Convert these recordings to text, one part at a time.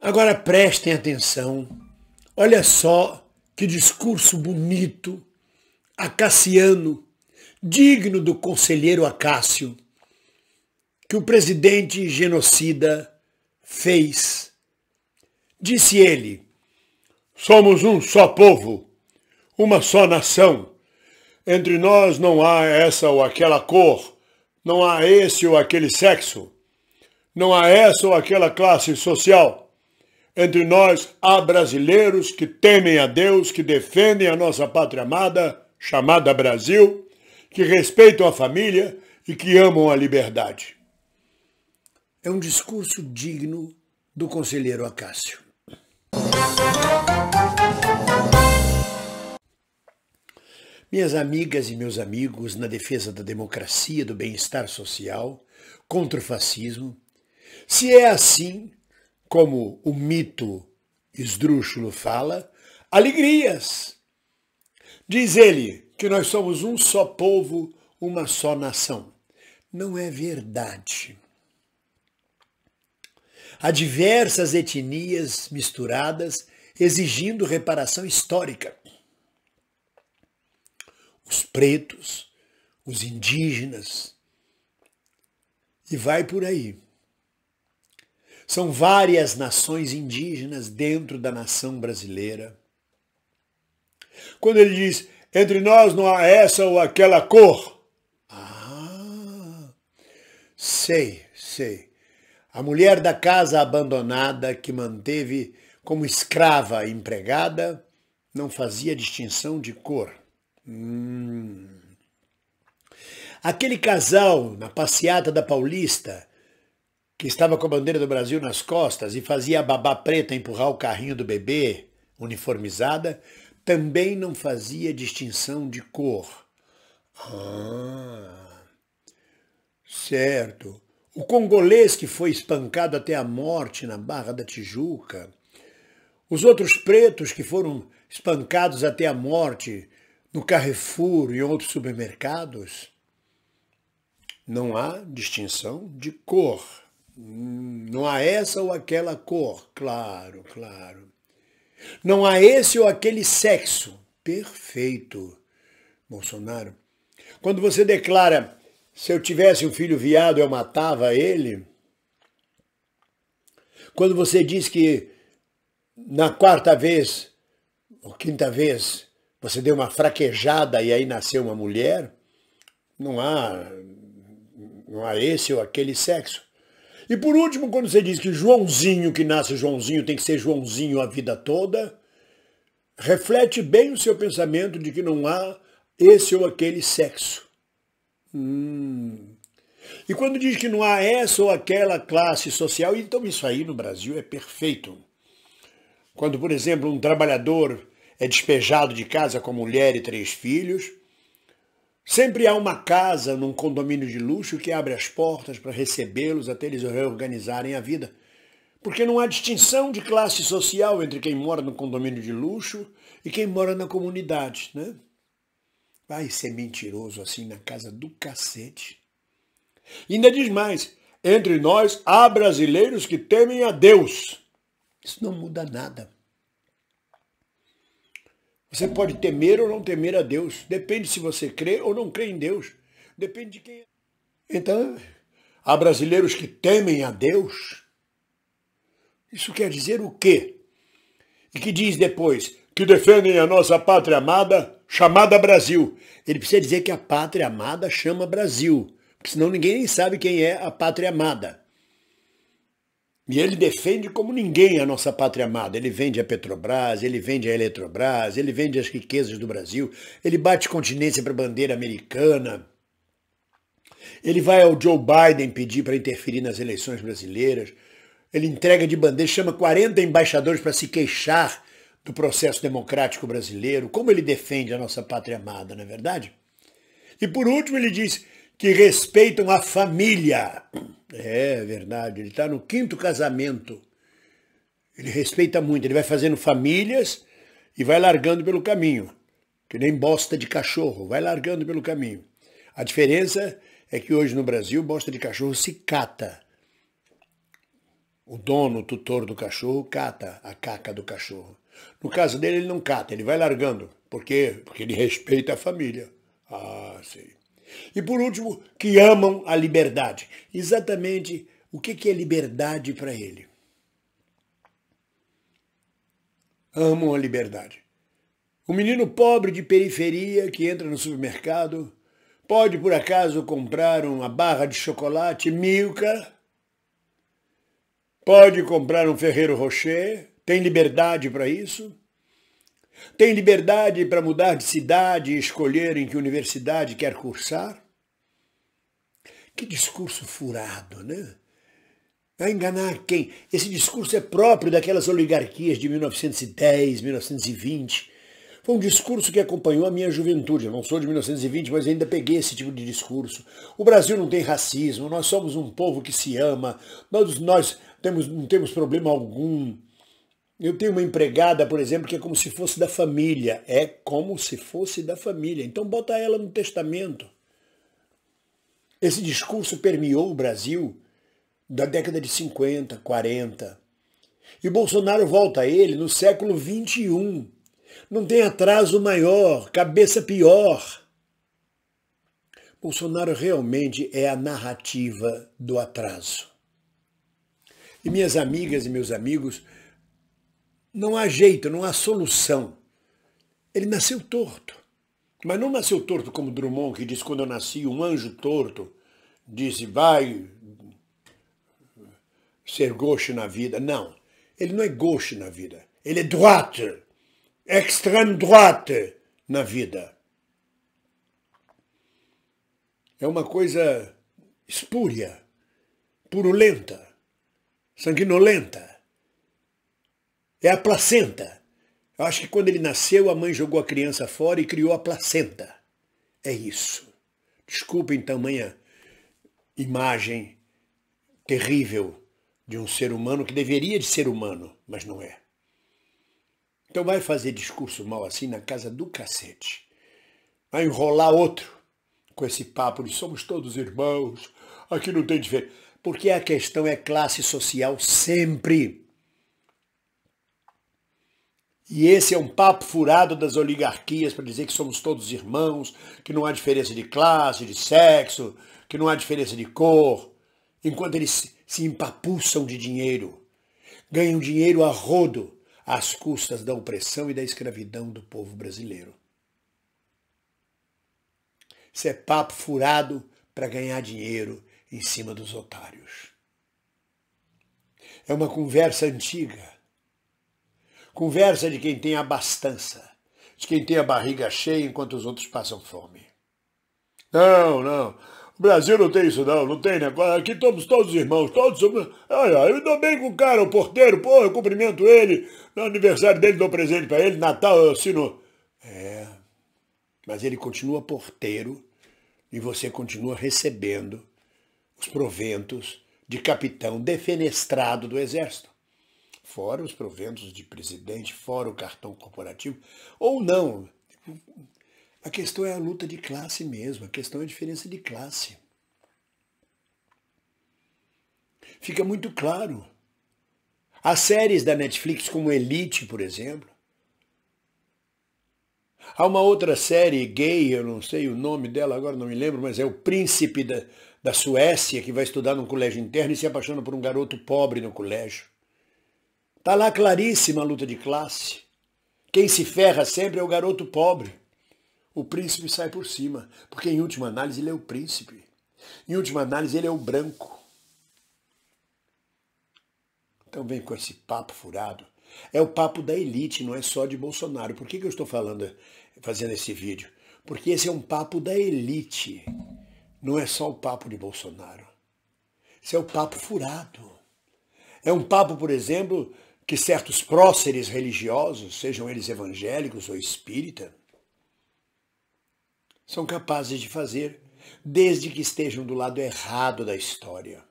Agora prestem atenção, olha só que discurso bonito, acaciano, digno do conselheiro Acácio, que o presidente genocida fez. Disse ele: somos um só povo, uma só nação. Entre nós não há essa ou aquela cor, não há esse ou aquele sexo, não há essa ou aquela classe social. Entre nós há brasileiros que temem a Deus, que defendem a nossa pátria amada, chamada Brasil, que respeitam a família e que amam a liberdade. É um discurso digno do conselheiro Acácio. Minhas amigas e meus amigos na defesa da democracia, do bem-estar social, contra o fascismo, se é assim como o mito esdrúxulo fala, alegrias! Diz ele que nós somos um só povo, uma só nação. Não é verdade. Há diversas etnias misturadas exigindo reparação histórica. Os pretos, os indígenas, e vai por aí. São várias nações indígenas dentro da nação brasileira. Quando ele diz, entre nós não há essa ou aquela cor. Sei. A mulher da casa abandonada que manteve como escrava a empregada não fazia distinção de cor. Aquele casal na passeata da Paulista, que estava com a bandeira do Brasil nas costas e fazia a babá preta empurrar o carrinho do bebê, uniformizada, também não fazia distinção de cor. Certo. O congolês que foi espancado até a morte na Barra da Tijuca, os outros pretos que foram espancados até a morte no Carrefour e em outros supermercados, não há distinção de cor. Não há essa ou aquela cor, claro. Não há esse ou aquele sexo, perfeito, Bolsonaro. Quando você declara, se eu tivesse um filho viado eu matava ele, quando você diz que na quarta vez, ou quinta vez, você deu uma fraquejada e aí nasceu uma mulher, não há esse ou aquele sexo. E por último, quando você diz que Joãozinho, que nasce Joãozinho, tem que ser Joãozinho a vida toda, reflete bem o seu pensamento de que não há esse ou aquele sexo. E quando diz que não há essa ou aquela classe social, então isso aí no Brasil é perfeito. Quando, por exemplo, um trabalhador é despejado de casa com mulher e 3 filhos, sempre há uma casa num condomínio de luxo que abre as portas para recebê-los até eles reorganizarem a vida. Porque não há distinção de classe social entre quem mora no condomínio de luxo e quem mora na comunidade, né? Vai ser mentiroso assim na casa do cacete. E ainda diz mais, entre nós há brasileiros que temem a Deus. Isso não muda nada. Você pode temer ou não temer a Deus. Depende se você crê ou não crê em Deus. Depende de quem é. Então, há brasileiros que temem a Deus? Isso quer dizer o quê? E que diz depois, que defendem a nossa pátria amada, chamada Brasil. Ele precisa dizer que a pátria amada chama Brasil, porque senão ninguém nem sabe quem é a pátria amada. E ele defende como ninguém a nossa pátria amada. Ele vende a Petrobras, ele vende a Eletrobras, ele vende as riquezas do Brasil, ele bate continência para a bandeira americana, ele vai ao Joe Biden pedir para interferir nas eleições brasileiras, ele entrega de bandeja, chama 40 embaixadores para se queixar do processo democrático brasileiro. Como ele defende a nossa pátria amada, não é verdade? E por último ele diz que respeitam a família. É verdade, ele está no 5º casamento. Ele respeita muito, ele vai fazendo famílias e vai largando pelo caminho. Que nem bosta de cachorro, vai largando pelo caminho. A diferença é que hoje no Brasil, bosta de cachorro se cata. O dono, o tutor do cachorro, cata a caca do cachorro. No caso dele, ele não cata, ele vai largando. Por quê? Porque ele respeita a família. Ah, sei. E por último, que amam a liberdade. Exatamente o que é liberdade para ele? Amam a liberdade. O menino pobre de periferia que entra no supermercado pode, por acaso, comprar uma barra de chocolate Milka, pode comprar um Ferrero Rocher, tem liberdade para isso? Tem liberdade para mudar de cidade e escolher em que universidade quer cursar? Que discurso furado, né? Vai enganar quem? Esse discurso é próprio daquelas oligarquias de 1910, 1920. Foi um discurso que acompanhou a minha juventude. Eu não sou de 1920, mas ainda peguei esse tipo de discurso. O Brasil não tem racismo, nós somos um povo que se ama, nós não temos problema algum. Eu tenho uma empregada, por exemplo, que é como se fosse da família. É como se fosse da família. Então bota ela no testamento. Esse discurso permeou o Brasil da década de 50, 40. E o Bolsonaro volta a ele no século XXI. Não tem atraso maior, cabeça pior. Bolsonaro realmente é a narrativa do atraso. E minhas amigas e meus amigos, não há jeito, não há solução. Ele nasceu torto. Mas não nasceu torto como Drummond, que diz: quando eu nasci, um anjo torto disse: vai ser gauche na vida. Não, ele não é gauche na vida. Ele é droite, extrême droite na vida. É uma coisa espúria, purulenta, sanguinolenta. É a placenta. Eu acho que quando ele nasceu, a mãe jogou a criança fora e criou a placenta. É isso. Desculpem tamanha imagem terrível de um ser humano que deveria de ser humano, mas não é. Então vai fazer discurso mal assim na casa do cacete. Vai enrolar outro com esse papo de somos todos irmãos, aqui não tem diferença. Porque a questão é classe social sempre. E esse é um papo furado das oligarquias para dizer que somos todos irmãos, que não há diferença de classe, de sexo, que não há diferença de cor, enquanto eles se empapuçam de dinheiro, ganham dinheiro a rodo às custas da opressão e da escravidão do povo brasileiro. Isso é papo furado para ganhar dinheiro em cima dos otários. É uma conversa antiga. Conversa de quem tem abastança, de quem tem a barriga cheia enquanto os outros passam fome. Não. O Brasil não tem isso não tem negócio. Aqui somos todos irmãos, todos somos... eu dou bem com o cara, o porteiro, eu cumprimento ele, no aniversário dele dou presente para ele, Natal eu assino... Mas ele continua porteiro e você continua recebendo os proventos de capitão defenestrado do Exército. Fora os proventos de presidente, fora o cartão corporativo, ou não. A questão é a luta de classe mesmo, a questão é a diferença de classe. Fica muito claro. As séries da Netflix, como Elite, por exemplo. Há uma outra série gay, eu não sei o nome dela agora, não me lembro, mas é o príncipe da Suécia, que vai estudar num colégio interno e se apaixona por um garoto pobre no colégio. Está lá claríssima a luta de classe. Quem se ferra sempre é o garoto pobre. O príncipe sai por cima, porque em última análise ele é o príncipe. Em última análise ele é o branco. Então vem com esse papo furado. É o papo da elite, não é só de Bolsonaro. Por que eu estou fazendo esse vídeo? Porque esse é um papo da elite. Não é só o papo de Bolsonaro. Esse é o papo furado. É um papo, por exemplo, que certos próceres religiosos, sejam eles evangélicos ou espíritas, são capazes de fazer, desde que estejam do lado errado da história.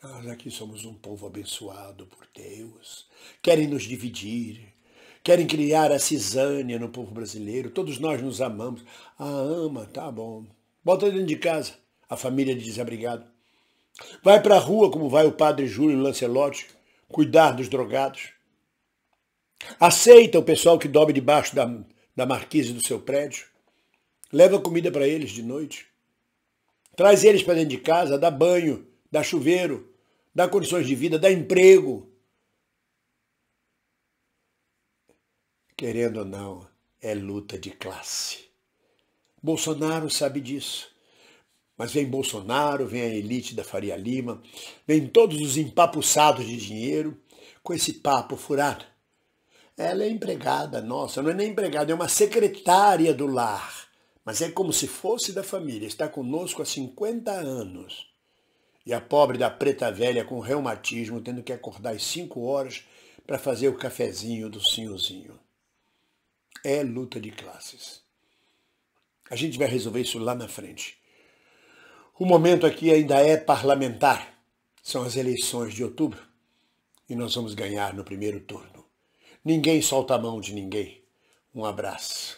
Nós aqui somos um povo abençoado por Deus. Querem nos dividir, querem criar a cisânia no povo brasileiro. Todos nós nos amamos. Ama, tá bom. Bota dentro de casa a família de desabrigado. Vai para a rua como vai o padre Júlio Lancelotti, cuidar dos drogados. Aceita o pessoal que dorme debaixo da marquise do seu prédio. Leva comida para eles de noite. Traz eles para dentro de casa, dá banho, dá chuveiro, dá condições de vida, dá emprego. Querendo ou não, é luta de classe. Bolsonaro sabe disso. Mas vem Bolsonaro, vem a elite da Faria Lima, vem todos os empapuçados de dinheiro com esse papo furado. Ela é empregada nossa, não é nem empregada, é uma secretária do lar. Mas é como se fosse da família, está conosco há 50 anos. E a pobre da preta velha com reumatismo, tendo que acordar às 5 horas para fazer o cafezinho do senhorzinho. É luta de classes. A gente vai resolver isso lá na frente. O momento aqui ainda é parlamentar. São as eleições de outubro. E nós vamos ganhar no primeiro turno. Ninguém solta a mão de ninguém. Um abraço.